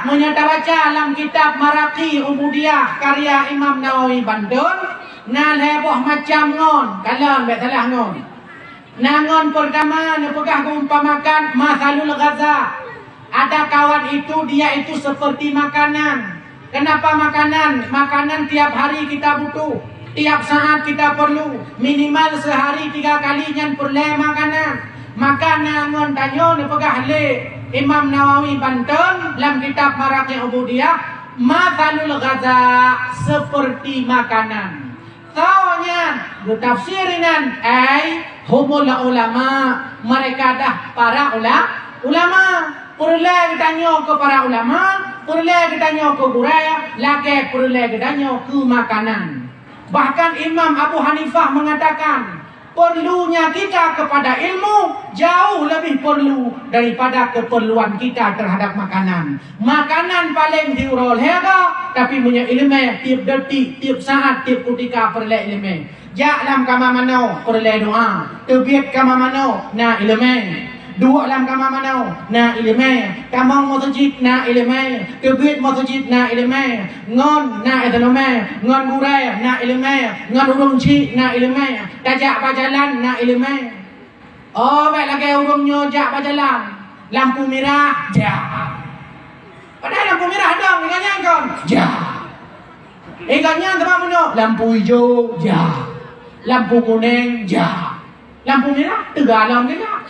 Menyata baca dalam kitab Maraqi Ubudiyah karya Imam Nawawi Bandung. Nah leboh macam ngon. Kalam bet salah ngon. Nangon pertama ni pegah umpamakan masalul ghaza. Ada kawan itu dia itu seperti makanan. Kenapa makanan? Makanan tiap hari kita butuh. Tiap saat kita perlu. Minimal sehari 3 kali nyan perlu makanan. Maka nangon tanyo ni pegah le Imam Nawawi Banten dalam kitab Maraqi Ubudiyah masalul ghaza seperti makanan. Taunya ditafsirinan humul ulama, mereka dah para ulama. Perlu kita tanya ke para ulama, perlu kita tanya ke guraya, lagi perlu kita tanya ke makanan. Bahkan Imam Abu Hanifah mengatakan perlunya kita kepada ilmu jauh lebih perlu daripada keperluan kita terhadap makanan. Makanan paling diurol hega, tapi punya ilmu tiap detik, tiap saat, tiap ketika perlu ilmu. Dalam kamar mana perlu doa, tebiat kamar mana na ilmu. Dua dalam kamar mana na ilmu. Kamang masjid na ilmu, tebiat masjid na ilmu. Ngon na ilmu, ngon gurai na ilmu, ngon urung cik na ilmu. Tajak berjalan na ilmu. Oh, baik lagi urung nyojak berjalan. Lampu merah, jah. Padahal lampu merah ada, ikannya kan? Jah. Ikannya tempat mana? Lampu hijau, jah. Lampu kuning, jah. Lampu merah, tegalang juga.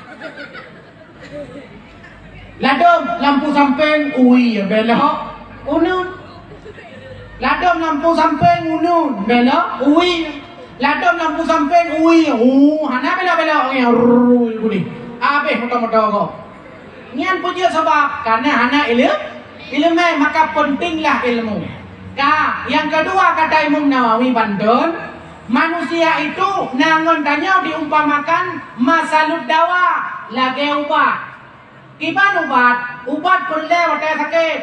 Ladom, lampu samping, belok, unun. Ladom, lampu samping, unun, belok, Ladom lampu samping, hana belok-belok ni. Habis motor-motor kau. Nian punya sebab karena hana ilmu, maka pentinglah ilmu. Yang kedua kata Imam Nawawi Banten, manusia itu nangon tanya diumpamakan masalud dawa, lagi ubat. Kiban ubat? Ubat perlu watai sakit.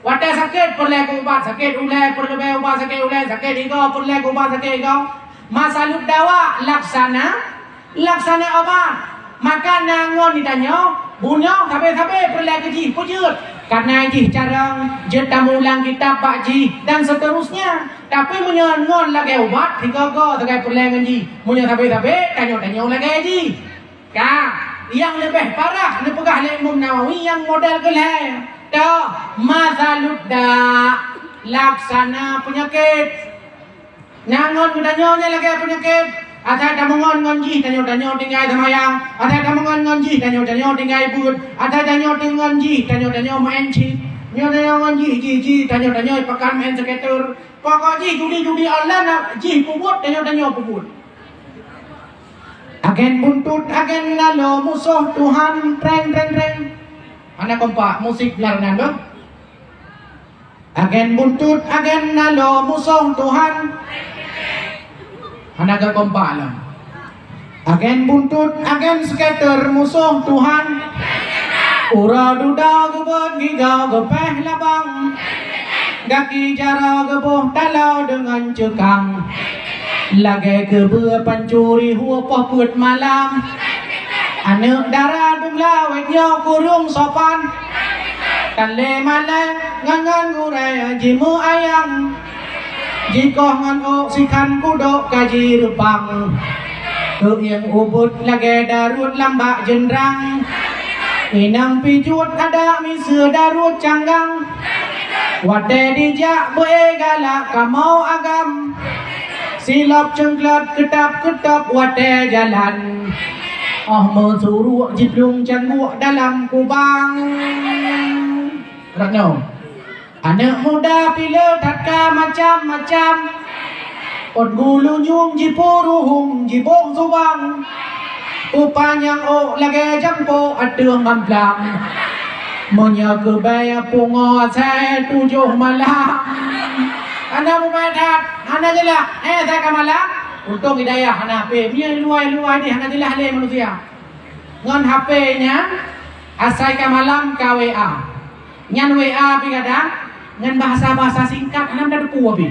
Watai sakit perlu ubat, sakit ulai perlu ubat, sakit ulai, sakit ego perlu ubat, sakit ego. Masalud dawa laksana obat. Maka nangon ditanya, bunyok sampai perlu keji pujut. Karena ini cara jetamulang kitab bakji dan seterusnya. Tapi menyangon lagi obat, tiga-tiga sebagai perlu keji. Munya sampai tanya lagi keji. Yang lebih parah ni pegah oleh Imam Nawawi yang model gelai. Masalud da laksana penyakit. Nangon tanya lagi penyakit. Ada tamungan ngonji tanya tinggal semayang. Ada tamungan ngonji tanya tinggal ibut. Ada tanya ngonji tanya main chip. Tanya ngonji ji tanya pakan main skater. Pokoknya judi Allah nak ji puput tanya puput. Agen buntut, agen lalu musuh Tuhan, treng. Anak kompak musik larangan dong. Agen buntut, agen lalu musuh Tuhan. Anak kompak lah. Agen buntut, agen skater musuh Tuhan. Ura duda gebet gigau gepeh labang. Gaki jara gebuh talau dengan cekang. Lagi kebua pancuri huapah put malam. Anak darah dumla wetnya kurung sopan. Kale malam ngangan gurai jimu ayam. Jikoh ngan ok sikan kudok kaji rupang. Yang ubud lagi darut lambak jendrang. Inang pijut ada misir darut canggang. Wate dijak bue galak kamau agam. Silap cengklat ketap wate jalan. Mensuruh jiplung cangguk dalam kubang. Rakno. Anak muda pilih tatka macam-macam. Ot gulu nyung jipuruhung jibong subang. Upanyang ok lagi jampo atung ngamplang. Monya kebaya pungo saya 7 malam. Anda mubadat, anda jelah. Saya kamalah. Untuk hidayah anda HP. Mia luai ni anda jelah le manusia. Ngon HP-nya asai kamalam ka WA. Nyan WA pi kadang ngan bahasa-bahasa singkat anda dah depu abi.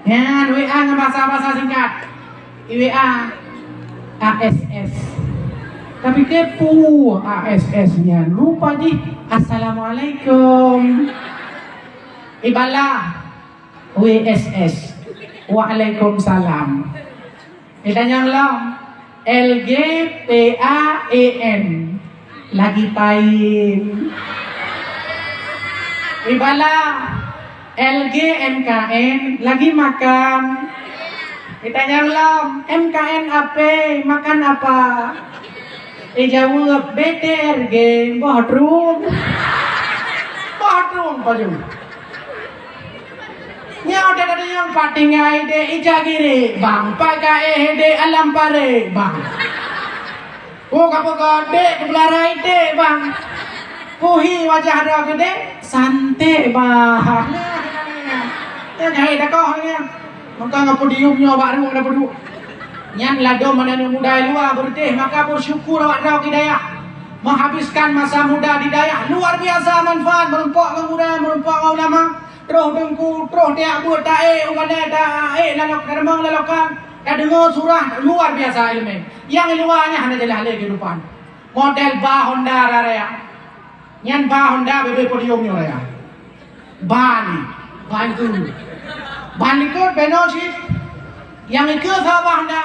Nyan WA ngan bahasa-bahasa singkat. WA ASS. Tapi kepu ASS-nya lupa di Assalamualaikum. Ibalah WSS. Waalaikumsalam. Ditanya Allah. LGPAEN. Lagi pain. Ibalah LGMKN. Lagi makan. Ditanya Allah. MKN apa? Makan apa? Jawab BTRG. Bathroom. Bathroom baju. Nya ada yang patingai de ijagiri bang pakai de alam pare bang. Oh kapo gede kebelarai de bang. Puhi wajah ada gede santai bang. Ya nyai dah kau ni. Maka ngapo diumnya baru ngapo dulu. Nyan lado mana muda luar berteh maka bersyukur awak dah hidayah. Menghabiskan masa muda di dayah luar biasa manfaat merumpok kemudahan merumpok ulama. Terus dengku, terus dia buat tae, umane tae, lalok dermang lalokan, dah dengar surah luar biasa ilmu. Yang luarnya hanya jalan kehidupan. Model ba Honda raya, nyan ba Honda bebe podiumnya raya. Bani, bani ikut benoshi, yang ikut apa Honda?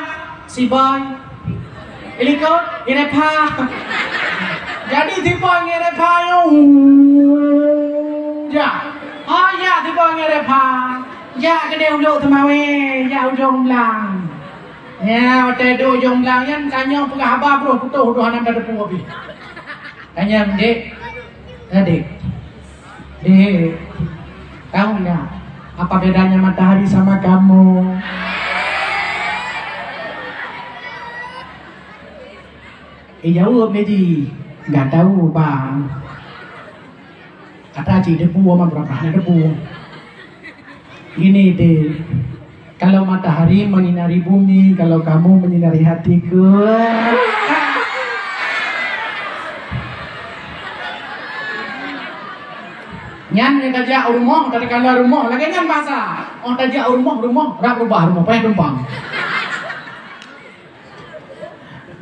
Si boy, ikut irepa. Jadi si boy irepa yung, ya. Oh ya, tiba ngerepa. Ya kena ujung temawe, ya ujung lang. Ya, ote do ujung lang yan tanya pegah haba bro putuh doh hanam dah depu abi. Tanya Dek. Dek. Dek. Tahu enggak apa bedanya matahari sama kamu? Jawab Medi. Enggak tahu, Bang. Kata cik debu sama berapa debu. Ini deh. Kalau matahari menyinari bumi, kalau kamu menyinari hatiku. Nyan yang tajak rumah, tadi kalau rumah lagi nyan bahasa. Oh tajak rumah, rak rubah rumah, payah tumpang.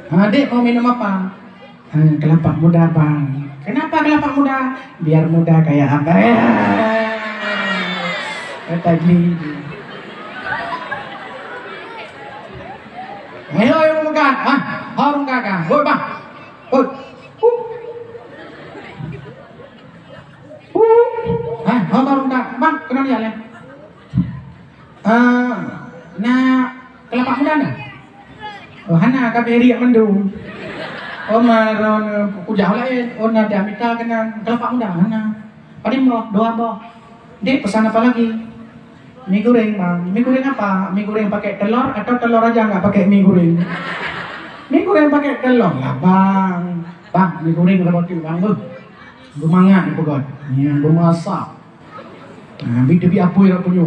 Adik mau minum apa? Kelapa muda bang. Kenapa kelapa muda? Biar muda kayak apa ya? Kata gini. Ayo makan. Harum kakak. Hoi bang. Hoi. Harum kakak. Bang, kenapa dia lem? Nah, kelapa muda na? Oh, hana kaberi mendung. Oh maron kujah lain, oh nada minta kena kelapa muda mana? Paling boh, doa boh. Dek pesan apa lagi? Mie goreng bang. Mie goreng apa? Mie goreng pakai telur atau telur aja nggak pakai mie goreng? Mie goreng pakai telur lah bang. Bang, mie goreng berapa tu bang? Gumangan apa god? Yang bermasak. Nah, bidu apa yang punya?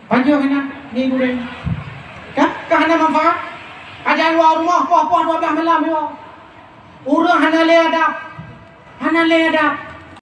Panjang kena mie goreng. Kah ada manfaat? Kajian luar rumah, poh 12 malam yo. Urang hana le adab.